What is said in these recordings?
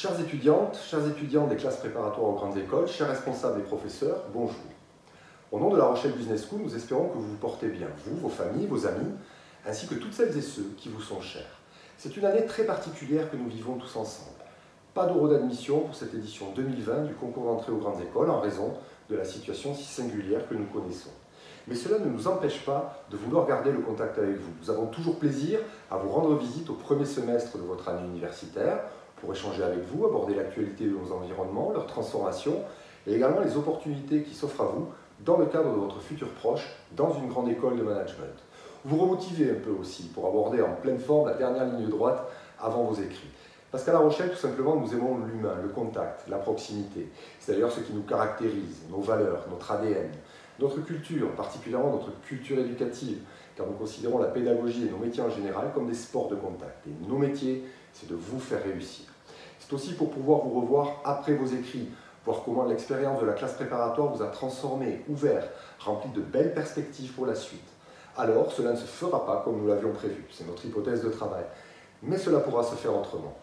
Chères étudiantes, chers étudiants des classes préparatoires aux grandes écoles, chers responsables et professeurs, bonjour. Au nom de La Rochelle Business School, nous espérons que vous vous portez bien, vous, vos familles, vos amis, ainsi que toutes celles et ceux qui vous sont chers. C'est une année très particulière que nous vivons tous ensemble. Pas d'euro d'admission pour cette édition 2020 du concours d'entrée aux grandes écoles en raison de la situation si singulière que nous connaissons. Mais cela ne nous empêche pas de vouloir garder le contact avec vous. Nous avons toujours plaisir à vous rendre visite au premier semestre de votre année universitaire pour échanger avec vous, aborder l'actualité de nos environnements, leur transformation et également les opportunités qui s'offrent à vous dans le cadre de votre futur proche dans une grande école de management. Vous remotiver un peu aussi pour aborder en pleine forme la dernière ligne droite avant vos écrits. Parce qu'à La Rochelle, tout simplement, nous aimons l'humain, le contact, la proximité. C'est d'ailleurs ce qui nous caractérise, nos valeurs, notre ADN, notre culture, particulièrement notre culture éducative, car nous considérons la pédagogie et nos métiers en général comme des sports de contact. Et nos métiers, c'est de vous faire réussir. C'est aussi pour pouvoir vous revoir après vos écrits, voir comment l'expérience de la classe préparatoire vous a transformé, ouvert, rempli de belles perspectives pour la suite. Alors, cela ne se fera pas comme nous l'avions prévu, c'est notre hypothèse de travail, mais cela pourra se faire autrement.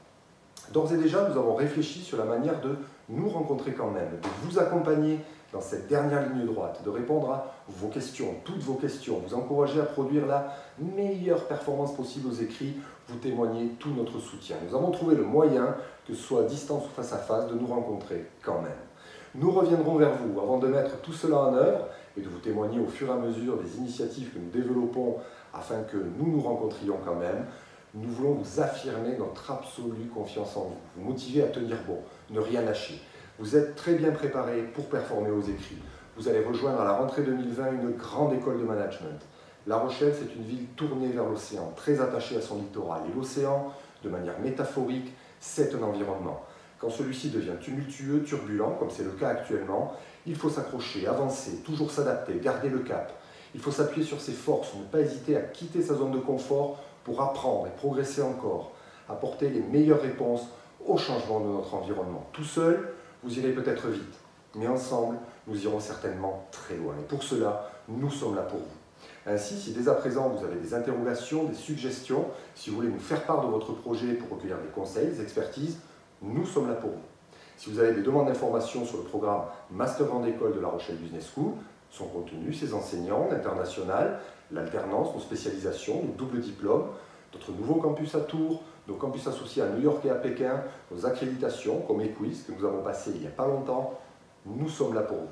D'ores et déjà, nous avons réfléchi sur la manière de nous rencontrer quand même, de vous accompagner dans cette dernière ligne droite, de répondre à vos questions, toutes vos questions, vous encourager à produire la meilleure performance possible aux écrits, vous témoigner tout notre soutien. Nous avons trouvé le moyen, que ce soit à distance ou face à face, de nous rencontrer quand même. Nous reviendrons vers vous avant de mettre tout cela en œuvre et de vous témoigner au fur et à mesure des initiatives que nous développons afin que nous nous rencontrions quand même. Nous voulons vous affirmer notre absolue confiance en vous, vous motiver à tenir bon, ne rien lâcher. Vous êtes très bien préparés pour performer aux écrits. Vous allez rejoindre à la rentrée 2020 une grande école de management. La Rochelle, c'est une ville tournée vers l'océan, très attachée à son littoral. Et l'océan, de manière métaphorique, c'est un environnement. Quand celui-ci devient tumultueux, turbulent, comme c'est le cas actuellement, il faut s'accrocher, avancer, toujours s'adapter, garder le cap. Il faut s'appuyer sur ses forces, ne pas hésiter à quitter sa zone de confort pour apprendre et progresser encore, apporter les meilleures réponses au changement de notre environnement. Tout seul, vous irez peut-être vite, mais ensemble, nous irons certainement très loin. Et pour cela, nous sommes là pour vous. Ainsi, si dès à présent vous avez des interrogations, des suggestions, si vous voulez nous faire part de votre projet pour recueillir des conseils, des expertises, nous sommes là pour vous. Si vous avez des demandes d'informations sur le programme Master Grande École de La Rochelle Business School, son contenu, ses enseignants, l'international, l'alternance, nos spécialisations, nos doubles diplômes, notre nouveau campus à Tours, nos campus associés à New York et à Pékin, nos accréditations comme Equiz que nous avons passées il n'y a pas longtemps, nous sommes là pour vous.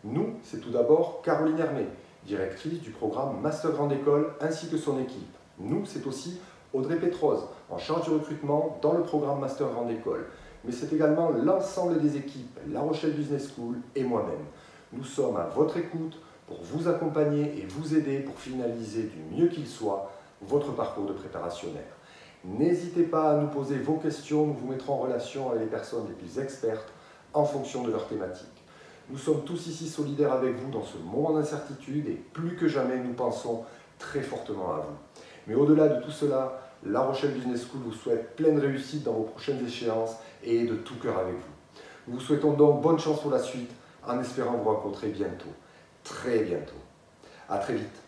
Nous, c'est tout d'abord Caroline Hermé, directrice du programme Master Grande École ainsi que son équipe. Nous, c'est aussi Audrey Pétrose, en charge du recrutement dans le programme Master Grande École. Mais c'est également l'ensemble des équipes, La Rochelle Business School et moi-même. Nous sommes à votre écoute pour vous accompagner et vous aider pour finaliser du mieux qu'il soit votre parcours de préparationnaire. N'hésitez pas à nous poser vos questions, nous vous mettrons en relation avec les personnes les plus expertes en fonction de leur thématique. Nous sommes tous ici solidaires avec vous dans ce moment d'incertitude et plus que jamais nous pensons très fortement à vous. Mais au-delà de tout cela, La Rochelle Business School vous souhaite pleine réussite dans vos prochaines échéances et de tout cœur avec vous. Nous vous souhaitons donc bonne chance pour la suite en espérant vous rencontrer bientôt, très bientôt. À très vite.